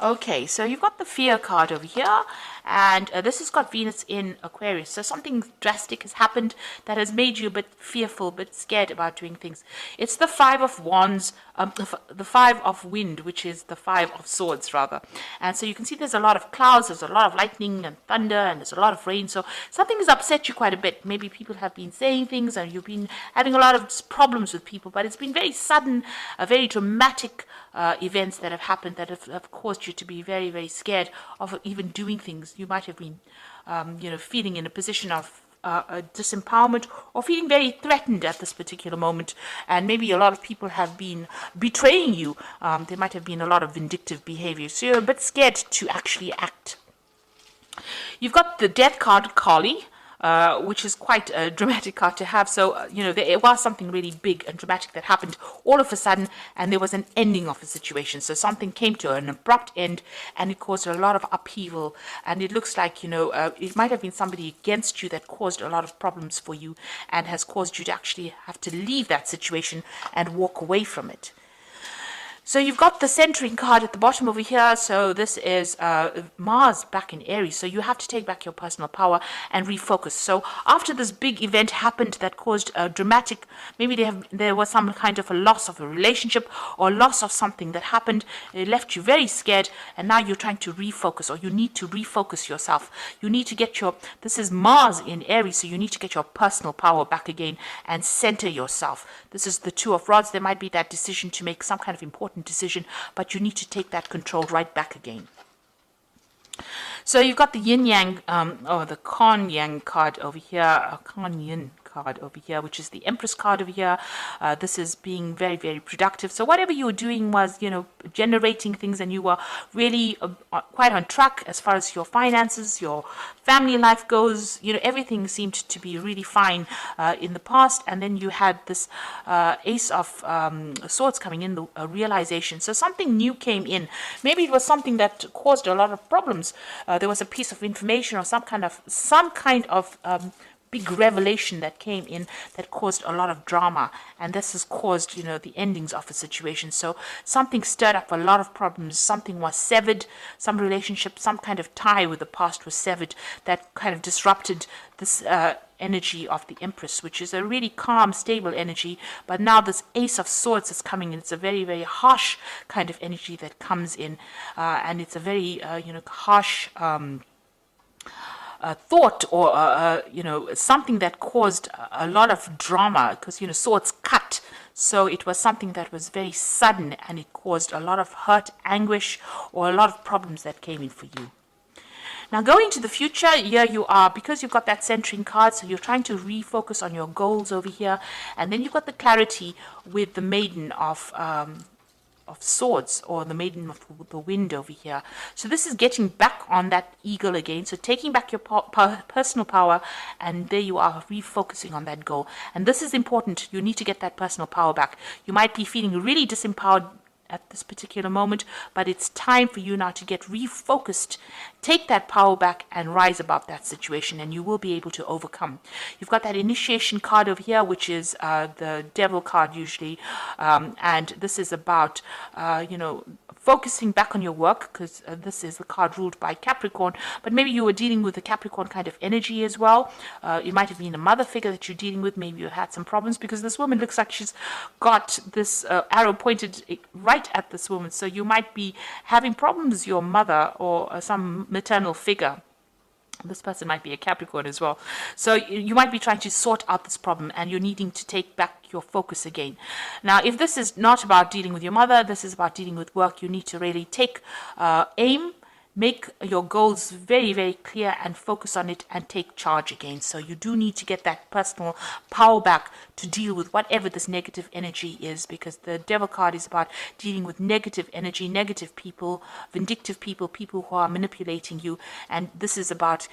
Okay, so you've got the fear card over here, and this has got Venus in Aquarius. So something drastic has happened that has made you a bit fearful, a bit scared about doing things. It's the Five of Wands, the Five of Wind, which is the Five of Swords, rather. And so you can see there's a lot of clouds, there's a lot of lightning and thunder, and there's a lot of rain. So something has upset you quite a bit. Maybe people have been saying things, and you've been having a lot of problems with people, but it's been very sudden, very dramatic events that have happened that have caused you to be very, very scared of even doing things. You might have been, feeling in a position of disempowerment or feeling very threatened at this particular moment. And maybe a lot of people have been betraying you. There might have been a lot of vindictive behavior. So you're a bit scared to actually act. You've got the death card, Kali, which is quite a dramatic card to have. So, there was something really big and dramatic that happened all of a sudden, and there was an ending of a situation. So something came to an abrupt end, and it caused a lot of upheaval. And it looks like, it might have been somebody against you that caused a lot of problems for you and has caused you to actually have to leave that situation and walk away from it. So you've got the centering card at the bottom over here. So this is Mars back in Aries. So you have to take back your personal power and refocus. So after this big event happened that caused a dramatic, maybe there was some kind of a loss of a relationship or loss of something that happened. It left you very scared, and now you're trying to refocus, or you need to refocus yourself. You need to get this is Mars in Aries, so you need to get your personal power back again and center yourself. This is the Two of Rods. There might be that decision to make some kind of important decision, but you need to take that control right back again. So you've got the yin yang, or the Kan Yang card over here, Kan Yin card over here, which is the Empress card over here. This is being very, very productive. So whatever you were doing was, generating things, and you were really quite on track as far as your finances, your family life goes. Everything seemed to be really fine in the past, and then you had this Ace of Swords coming in, the realization. So something new came in. Maybe it was something that caused a lot of problems. There was a piece of information or some kind of big revelation that came in that caused a lot of drama, and this has caused the endings of a situation. So something stirred up a lot of problems. Something was severed, some relationship, some kind of tie with the past was severed that kind of disrupted this energy of the Empress, which is a really calm, stable energy. But now this Ace of Swords is coming in. It's a very, very harsh kind of energy that comes in, and it's a very harsh thought, or something that caused a lot of drama, because swords cut. So it was something that was very sudden, and it caused a lot of hurt, anguish, or a lot of problems that came in for you. Now, going to the future, here you are, because you've got that centering card, so you're trying to refocus on your goals over here, and then you've got the clarity with the Maiden of Swords, or the Maiden of the Wind over here. So this is getting back on that eagle again, so taking back your personal power, and there you are, refocusing on that goal. And this is important. You need to get that personal power back. You might be feeling really disempowered at this particular moment, but it's time for you now to get refocused, take that power back, and rise above that situation, and you will be able to overcome. You've got that initiation card over here, which is the Devil card usually, and this is about focusing back on your work, because this is the card ruled by Capricorn, but maybe you were dealing with a Capricorn kind of energy as well. It might have been a mother figure that you're dealing with. Maybe you had some problems, because this woman looks like she's got this arrow pointed right at this woman. So you might be having problems with your mother or some maternal figure. This person might be a Capricorn as well. So you might be trying to sort out this problem, and you're needing to take back your focus again. Now, if this is not about dealing with your mother, this is about dealing with work, you need to really take aim, make your goals very, very clear, and focus on it, and take charge again. So you do need to get that personal power back to deal with whatever this negative energy is, because the Devil card is about dealing with negative energy, negative people, vindictive people, people who are manipulating you. And this is about,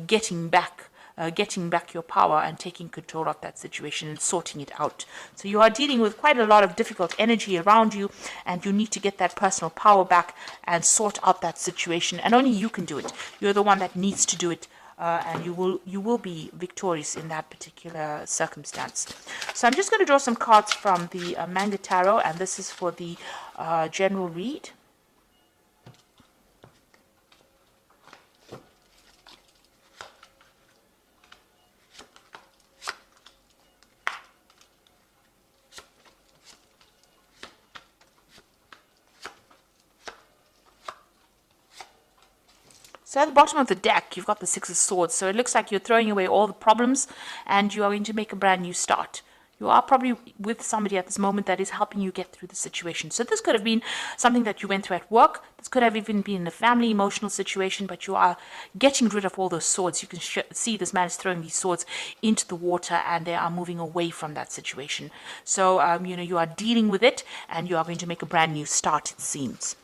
getting back your power and taking control of that situation and sorting it out. So you are dealing with quite a lot of difficult energy around you, and you need to get that personal power back and sort out that situation. And only you can do it. You're the one that needs to do it, and you will be victorious in that particular circumstance. So I'm just going to draw some cards from the Manga Tarot, and this is for the general read. So at the bottom of the deck, you've got the Six of Swords. So it looks like you're throwing away all the problems and you are going to make a brand new start. You are probably with somebody at this moment that is helping you get through the situation. So this could have been something that you went through at work. This could have even been a family emotional situation, but you are getting rid of all those swords. You can see this man is throwing these swords into the water and they are moving away from that situation. So, you are dealing with it and you are going to make a brand new start, it seems.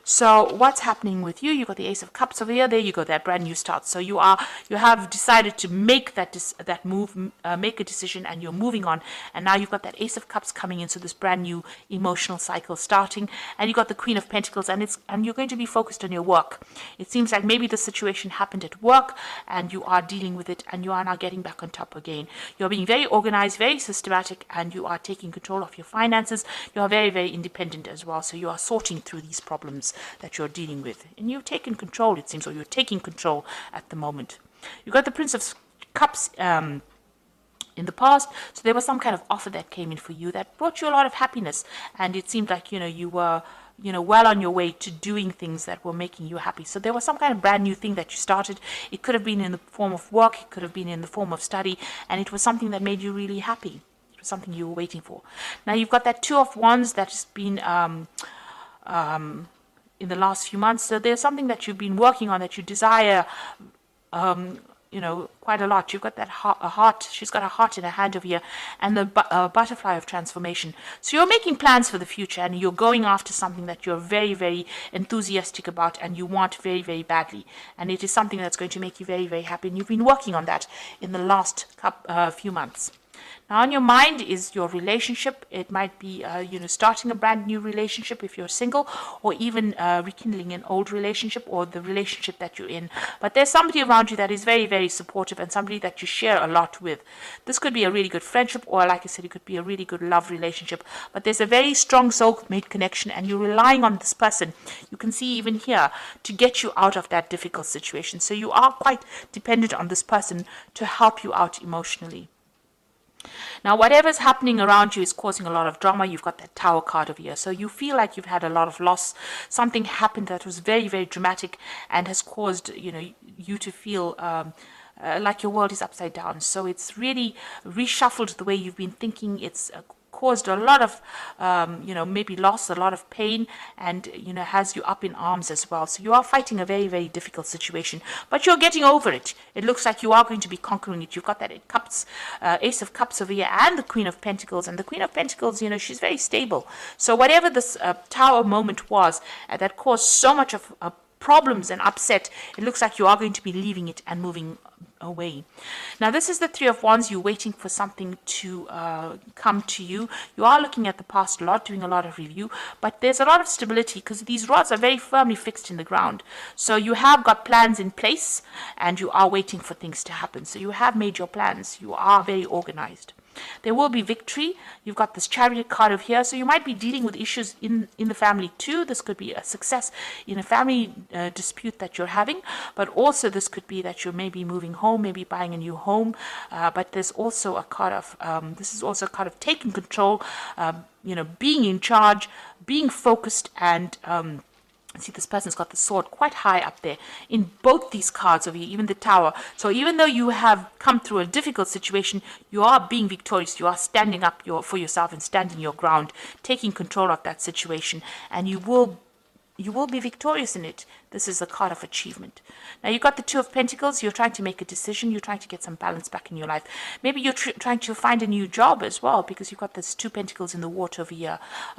So what's happening with you? You got the Ace of Cups over here. There you go, that brand new start. So you have decided to make that move, make a decision, and you're moving on. And now you've got that Ace of Cups coming in. So this brand new emotional cycle starting, and you got the Queen of Pentacles, and you're going to be focused on your work. It seems like maybe the situation happened at work, and you are dealing with it, and you are now getting back on top again. You're being very organized, very systematic, and you are taking control of your finances. You are very, very independent as well. So you are sorting through these problems that you're dealing with, and you've taken control, it seems, or you're taking control at the moment. You got the Prince of Cups in the past, so there was some kind of offer that came in for you that brought you a lot of happiness, and it seemed like you were well on your way to doing things that were making you happy. So there was some kind of brand new thing that you started. It could have been in the form of work, it could have been in the form of study, and it was something that made you really happy. It was something you were waiting for. Now you've got that Two of Wands that has been in the last few months. So there's something that you've been working on that you desire, quite a lot. You've got that heart. She's got a heart in her hand over here, and the butterfly of transformation. So you're making plans for the future, and you're going after something that you're very, very enthusiastic about, and you want very, very badly. And it is something that's going to make you very, very happy. And you've been working on that in the last few months. Now, on your mind is your relationship. It might be, starting a brand new relationship if you're single, or even rekindling an old relationship or the relationship that you're in. But there's somebody around you that is very, very supportive and somebody that you share a lot with. This could be a really good friendship, or like I said, it could be a really good love relationship. But there's a very strong soulmate connection, and you're relying on this person. You can see even here to get you out of that difficult situation. So you are quite dependent on this person to help you out emotionally. Now, whatever's happening around you is causing a lot of drama. You've got that Tower card over here. So you feel like you've had a lot of loss. Something happened that was very, very dramatic and has caused, you to feel like your world is upside down. So it's really reshuffled the way you've been thinking. It's caused a lot of, maybe loss, a lot of pain, and, has you up in arms as well. So you are fighting a very, very difficult situation, but you're getting over it. It looks like you are going to be conquering it. You've got that Ace of Cups over here and the Queen of Pentacles. And the Queen of Pentacles, she's very stable. So whatever this Tower moment was that caused so much of problems and upset, it looks like you are going to be leaving it and moving away. Now, this is the Three of Wands. You're waiting for something to come to you. You are looking at the past a lot, doing a lot of review, but there's a lot of stability because these rods are very firmly fixed in the ground. So you have got plans in place and you are waiting for things to happen. So you have made your plans. You are very organized. There will be victory. You've got this Chariot card over here. So you might be dealing with issues in the family too. This could be a success in a family dispute that you're having. But also this could be that you're maybe moving home, maybe buying a new home. But there's also a card of, this is also a card of taking control, being in charge, being focused, and see, this person's got the sword quite high up there in both these cards over here, even the Tower. So even though you have come through a difficult situation, you are being victorious. You are standing up for yourself and standing your ground, taking control of that situation, and you will be victorious in it. This is a card of achievement. Now, you've got the Two of Pentacles. You're trying to make a decision. You're trying to get some balance back in your life. Maybe you're trying to find a new job as well, because you've got this Two Pentacles in the water over here.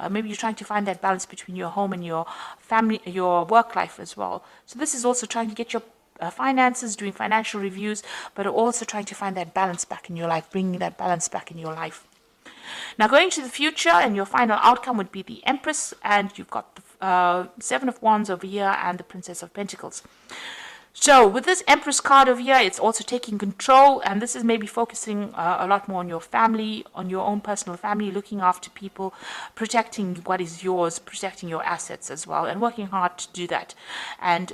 Maybe you're trying to find that balance between your home and your family, your work life as well. So this is also trying to get your finances, doing financial reviews, but also trying to find that balance back in your life, bringing that balance back in your life. Now, going to the future, and your final outcome would be the Empress, and you've got the Seven of Wands over here and the Princess of Pentacles. So with this Empress card over here, it's also taking control, and this is maybe focusing a lot more on your family, on your own personal family, looking after people, protecting what is yours, protecting your assets as well, and working hard to do that. And,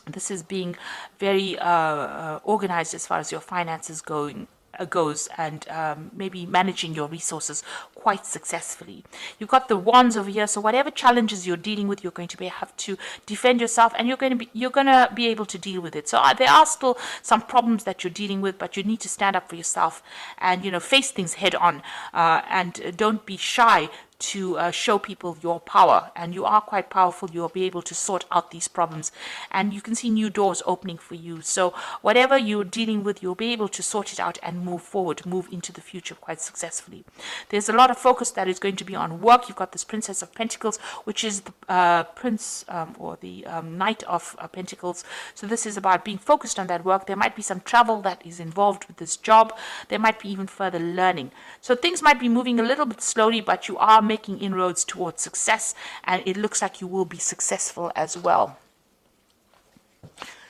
this is being very organized as far as your finances going. goes, and maybe managing your resources quite successfully. You've got the wands over here, so whatever challenges you're dealing with, you're going to have to defend yourself, and you're going to be able to deal with it. So there are still some problems that you're dealing with, but you need to stand up for yourself and face things head on, and don't be shy to show people your power. And you are quite powerful. You'll be able to sort out these problems, and you can see new doors opening for you. So whatever you're dealing with, you'll be able to sort it out and move forward, move into the future quite successfully. There's a lot of focus that is going to be on work. You've got this Princess of Pentacles, which is the prince or the Knight of Pentacles. So this is about being focused on that work. There might be some travel that is involved with this job. There might be even further learning. So things might be moving a little bit slowly, but you are making inroads towards success, and it looks like you will be successful as well.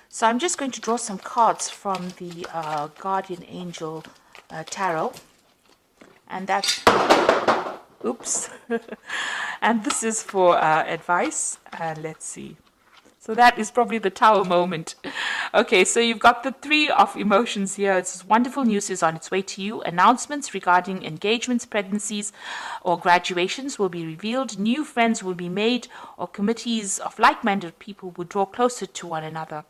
So I'm just going to draw some cards from the Guardian Angel Tarot, and that's, oops, and this is for advice, and let's see. So that is probably the Tower moment. Okay, so you've got the Three of Emotions here. It's wonderful news is on its way to you. Announcements regarding engagements, pregnancies, or graduations will be revealed. New friends will be made, or committees of like-minded people will draw closer to one another.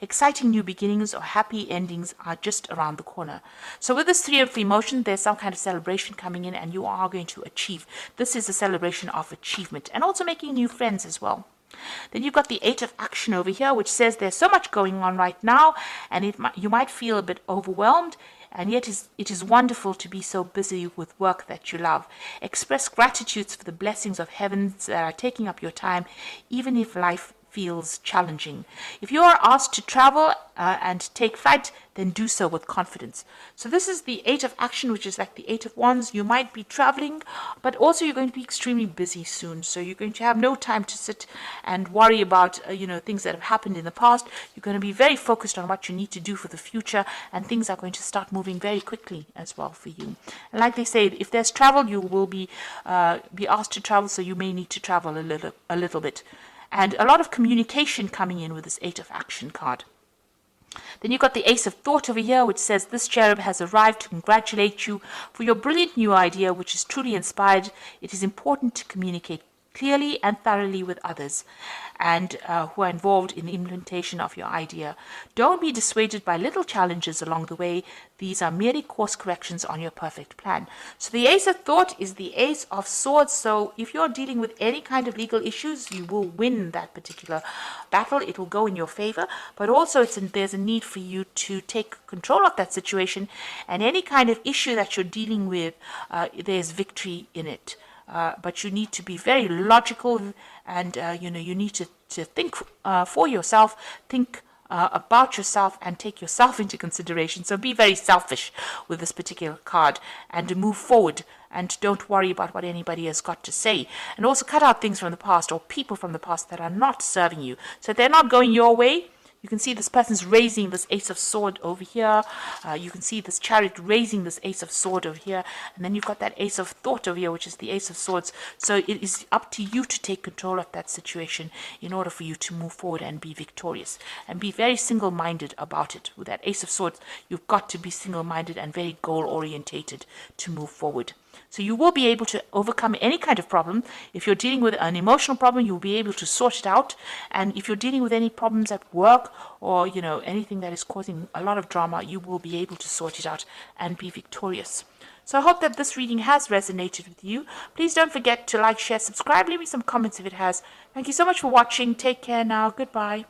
Exciting new beginnings or happy endings are just around the corner. So with this Three of Emotions, there's some kind of celebration coming in, and you are going to achieve. This is a celebration of achievement, and also making new friends as well. Then you've got the Eight of Action over here, which says there's so much going on right now, and you might feel a bit overwhelmed, and yet it is wonderful to be so busy with work that you love. Express gratitude for the blessings of heavens that are taking up your time, even if life feels challenging. If you are asked to travel and take flight, then do so with confidence. So this is the Eight of Action, which is like the Eight of Wands. You might be traveling, but also you're going to be extremely busy soon. So you're going to have no time to sit and worry about things that have happened in the past. You're going to be very focused on what you need to do for the future, and things are going to start moving very quickly as well for you. And like they say, if there's travel, you will be asked to travel, so you may need to travel a little bit. And a lot of communication coming in with this Eight of Action card. Then you've got the Ace of Thought over here, which says this cherub has arrived to congratulate you for your brilliant new idea, which is truly inspired. It is important to communicate clearly and thoroughly with others and who are involved in the implementation of your idea. Don't be dissuaded by little challenges along the way. These are merely course corrections on your perfect plan. So the Ace of Thought is the Ace of Swords. So if you're dealing with any kind of legal issues, you will win that particular battle. It will go in your favor, but also there's a need for you to take control of that situation, and any kind of issue that you're dealing with, there's victory in it. But you need to be very logical, and you need to think for yourself, think about yourself, and take yourself into consideration. So be very selfish with this particular card, and to move forward, and don't worry about what anybody has got to say. And also cut out things from the past or people from the past that are not serving you. So if they're not going your way, you can see this person's raising this Ace of Sword over here. You can see this Chariot raising this Ace of Sword over here. And then you've got that Ace of Thought over here, which is the Ace of Swords. So it is up to you to take control of that situation in order for you to move forward and be victorious. And be very single-minded about it. With that Ace of Swords, you've got to be single-minded and very goal-orientated to move forward. So you will be able to overcome any kind of problem. If you're dealing with an emotional problem, you'll be able to sort it out. And if you're dealing with any problems at work or, anything that is causing a lot of drama, you will be able to sort it out and be victorious. So I hope that this reading has resonated with you. Please don't forget to like, share, subscribe, leave me some comments if it has. Thank you so much for watching. Take care now. Goodbye.